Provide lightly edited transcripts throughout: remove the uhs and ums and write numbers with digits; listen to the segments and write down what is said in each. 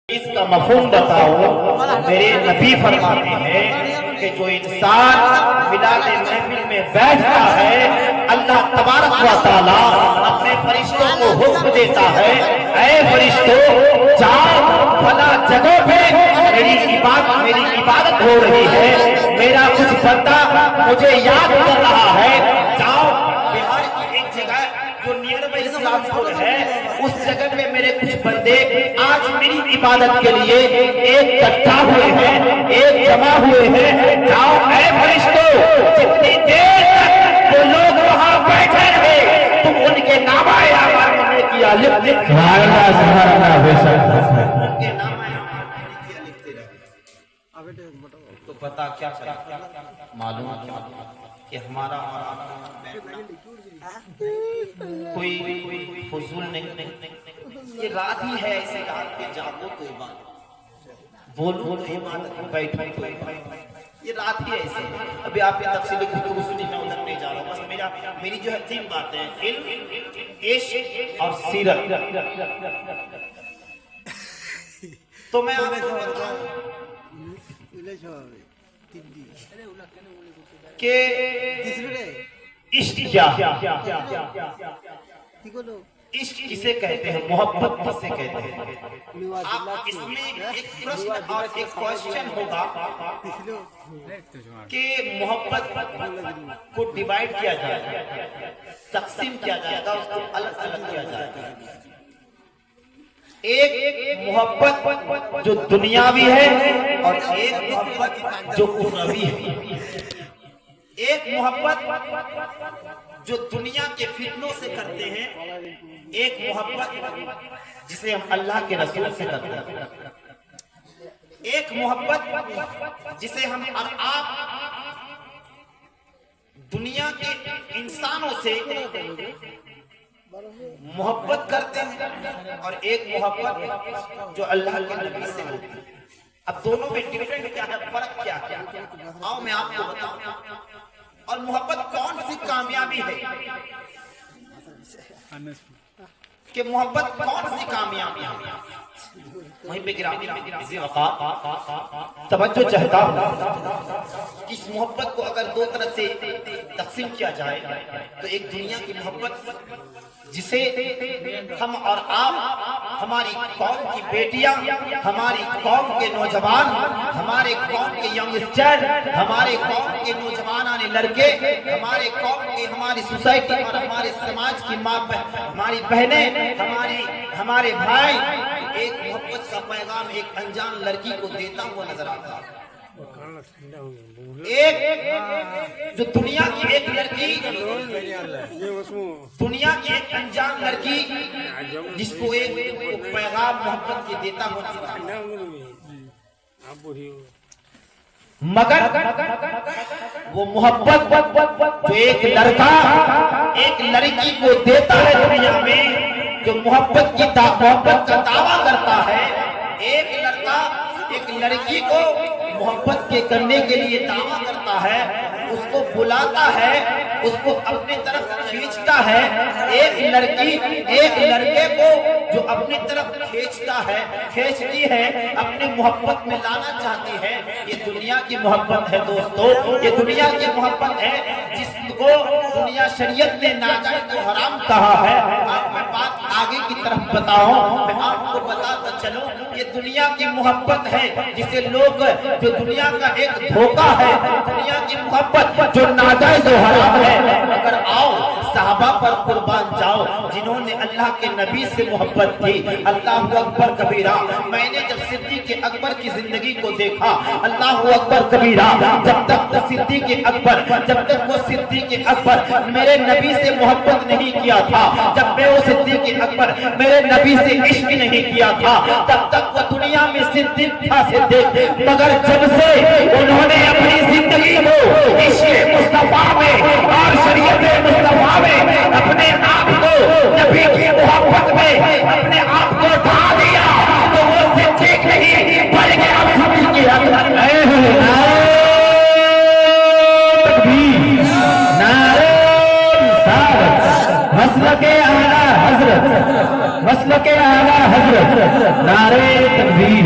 اس کا مفہوم بتاؤ۔ میرے نبی فرماتے ہیں کہ جو انسان ملاد محفل میں بیٹھتا ہے اللہ تبارک و تعالیٰ اپنے فرشتوں کو حکم دیتا ہے، اے فرشتوں جاؤ فلاں جگہ پہ میری عبادت ہو رہی ہے، میرا کچھ بندہ مجھے یاد کر رہا ہے، جاؤ بہار کی ایک جگہ جو نیئر بائی اسلام پور ہے اس جگہ میں میرے کچھ بندے آج میری عبادت کے لیے ایک اکٹھا ہوئے ہیں، ایک جمع ہوئے ہیں، جاؤ اے فرشتوں جتنی دیر تک وہ لوگ وہاں بیٹھے رہے تم ان کے نام اعمال میں کیا لکھتے تو پتا کیا معلوم کہ ہمارا کوئی فضول نہیں، یہ رات ہی ہے، اسے رات پہ جاگو تو عبادت، بولو تو عبادت، بیٹھو تو عبادت، یہ رات ہی ہے اسے۔ ابھی آپ یہ تفصیلی گفتگو سنی، میں ادھر نہیں جا رہا ہوں، بس میری جو ہے تین باتیں ہیں، علم، عشق اور سیرت۔ تو میں آپ کو بتاؤں کہ عشق کیا، عشق کسے کہتے ہیں، محبت کسے کہتے ہیں؟ آپ اس میں ایک پرشن اور ایک کوئسچن ہوگا کہ محبت کو ڈیوائیڈ کیا جائے گا، تقسیم کیا جائے گا، اس کو الگ الگ کیا جائے گا۔ ایک محبت جو دنیاوی ہے اور ایک محبت جو اخروی ہے۔ ایک محبت جو دنیا کے فتنوں سے کرتے ہیں، ایک محبت جسے ہم اللہ کے رسول سے کرتے ہیں، ایک محبت جسے ہم اور آپ دنیا کے انسانوں سے محبت کرتے ہیں، اور ایک محبت جو اللہ کے نبی سے ہوتی ہے۔ اب دونوں میں ڈیفرنٹ کیا ہے، فرق کیا ہے، آؤ میں آپ کو بتاؤں۔ اور محبت کون سی کامیابی ہے کہ محبت کون سی کامیابی ہے؟ وہیں پہ گرامی اسی وقت توجہ چاہتا ہوں کہ اس محبت کو اگر دو طرح سے تقسیم کیا جائے تو ایک دنیا کی محبت جسے ہم اور آپ، ہماری قوم کی بیٹیاں، ہماری قوم کے نوجوان، ہمارے قوم کے ینگسٹر، ہمارے قوم کے نوجوانان لڑکے، ہمارے قوم کے، ہماری سوسائٹی اور ہمارے سماج کی ماں، ہماری بہنیں، ہمارے بھائی ایک محبت کا پیغام ایک انجان لڑکی کو دیتا ہوا نظر آتا ہے۔ ایک جو دنیا کی ایک لڑکی، دنیا کی ایک انجان لڑکی جس کو ایک پیغام محبت کے دیتا ہوا، مگر وہ محبت جو ایک لڑکا ایک لڑکی کو دیتا ہے دنیا میں، جو محبت کا دعویٰ کرتا ہے، ایک لڑکا ایک لڑکی کو محبت کے کرنے کے لیے دعویٰ کرتا ہے، اس کو بلاتا ہے، اس کو اپنی طرف کھینچتا ہے۔ ایک لڑکی ایک لڑکے کو جو اپنی طرف کھینچتی ہے، اپنی محبت میں لانا چاہتی ہے، یہ دنیا کی محبت ہے دوستو، یہ دنیا کی محبت ہے جس کو دنیا شریعت نے ناجائز و حرام کہا ہے۔ آپ میں بات آگے کی طرف بتاؤں، میں آپ کو بتاتا چلوں، یہ دنیا کی محبت ہے جسے لوگ، جو دنیا کا ایک دھوکہ ہے، دنیا کی محبت جو ناجائز و حرام ہے۔ اگر آؤ صحابہ پر قربان جاؤ جنہوں نے اللہ کے نبی سے محبت کی، اللہ اکبر کبیرہ۔ میں نے جب صدیق اکبر کی زندگی کو دیکھا، اللہ اکبر کبیرہ، جب تک صدیق اکبر، جب تک وہ صدیق اکبر میرے نبی سے محبت نہیں کیا تھا، جب میں وہ صدیق اکبر میرے نبی سے عشق نہیں کیا تھا، تب تک وہ دنیا میں صدیق تھا صدیق، مگر جب سے انہوں نے اپنی زندگی کو عشق مصطفیٰ میں اور شریعت مصطفیٰ میں اپنے آپ کو نبی کی محبت میں اپنے آپ کو ڈھا دیا تو وہ صدیق نہیں بلکہ اب سب کی حضرت ہے۔ نعرہ رسالت، مسلک اعلیٰ حضرت، مسلک اعلیٰ حضرت، نعرہ تکبیر۔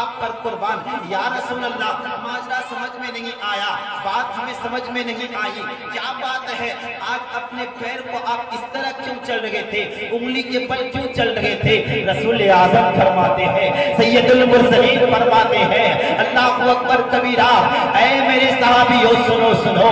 آپ پر قربان۔ یا رسول اللہ ماجرا سمجھ میں نہیں آیا، بات ہمیں سمجھ میں نہیں آئی، کیا بات ہے؟ آج اپنے پیر کو آپ اس طرح کیوں چل رہے تھے؟ انگلی کے بل کیوں چل رہے تھے؟ رسول اعظم فرماتے ہیں، سید المرسلین فرماتے ہیں، اللہ اکبر کبیرہ، اے میرے صحابیوں سنو سنو،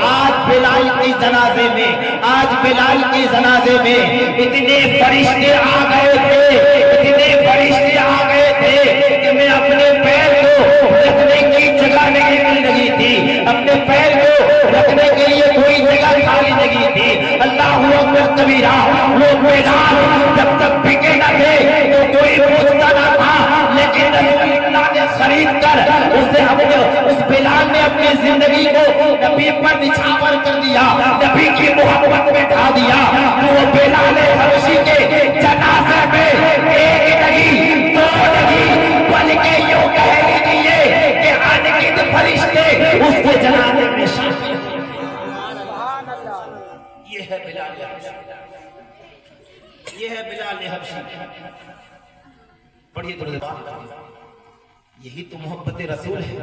آج بلال کے جنازے میں، آج بلال کے جنازے میں اتنے فرشتے آ گئے تھے، اتنے فرشتے آ گئے تھے کہ میں اپنے پیر کو رکھنے کی جگہ نہیں مل رہی تھی، اپنے پیر کو رکھنے کے لیے کوئی جگہ خالی نہیں تھی۔ اللہ اکبر کبیرہ، وہ بلال جب تک بکے نہ تھے تو کوئی پوچھتا نہ تھا، لیکن رسول اللہ نے خرید کر اس بلال نے اپنی زندگی کو نبی پر نچھاور کر دیا، نبی کی محبت میں ڈھا دیا۔ وہ بلال حبشی کے جنازے میں ایک نہیں، دو نہیں، بلکہ یوں کہہ لیجیے کہ انگنت فرشتے اس کے جنازے میں شامل ہیں۔ یہ ہے بلال حبشی، یہ ہے بلال حبشی۔ پڑھیے تھوڑی بات، یہی تو محبت رسول ہے۔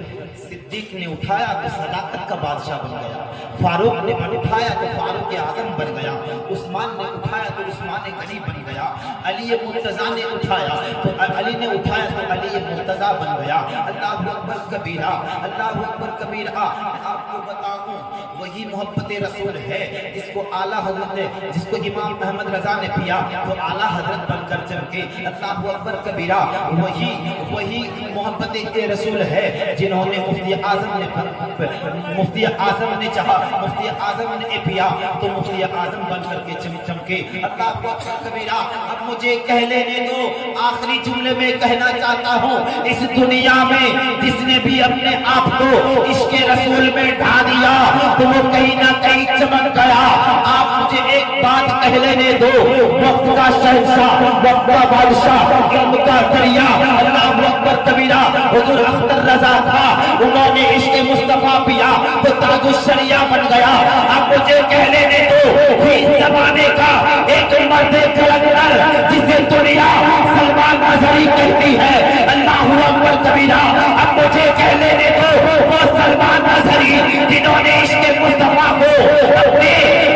صدیق نے اٹھایا تو صداقت کا بادشاہ بن گیا، فاروق نے اٹھایا تو فاروق اعظم بن گیا، عثمان نے اٹھایا تو عثمان غنی بن گیا، علی مرتضیٰ نے اٹھایا تو علی نے اٹھایا تو علی مرتضیٰ بن گیا۔ اللہ اکبر کبیرہ، اللہ اکبر کبیرہ۔ آپ کو بتاؤں وہی محبت رسول ہے جس کو اعلیٰ حضرت نے، جس کو امام احمد رضا نے پیا تو اعلیٰ حضرت بن کر چمکے۔ اللہ اکبر کبیرہ، وہی محبت رسول ہے جنہوں نے مفتی اعظم نے چاہا، مفتی اعظم نے پیا تو مفتی اعظم بن کر کے چمکے۔ اللہ اکبر کبیرہ۔ اب مجھے کہہ لینے دو، آخری جملے میں کہنا چاہتا ہوں، اس دنیا میں جس نے بھی اپنے آپ کو عشق رسول میں ڈھا دیا تو وہ کہیں نہ کہیں چمک گیا۔ آپ مجھے ایک بات کہہ لینے دو، وقت کا شہنشاہ، وقت کا بادشاہ، علم کا دریا، اللہ اکبر کبیرہ، حضور اختر رضا تھا، انہوں نے عشق مصطفیٰ پیا تو تاج الشریعہ بن گیا۔ اب مجھے کہہ لینے دو، اس زمانے کا ایک مرد کلندر جسے دنیا سلمان اظہری کہتی ہے، اللہ اکبر کبیرہ۔ اب مجھے کہہ لینے دو، وہ سلمان اظہری جنہوں نے عشق مصطفیٰ کو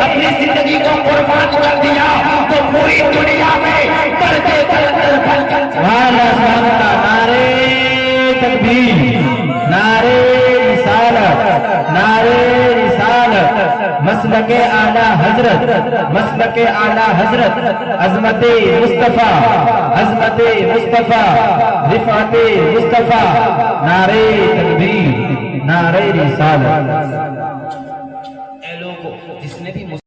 اپنی زندگی کو قربان کر دیا تو پوری دنیا میں مرد کلندر بن کر نعرے تکبیر، نعرے رسالت، نعرے رسالت، مسلک اعلیٰ حضرت، مسلک اعلیٰ حضرت، عظمت مصطفیٰ، عظمت مصطفیٰ، رفعت مصطفیٰ، نعرے تکبیر، نعرے رسالت۔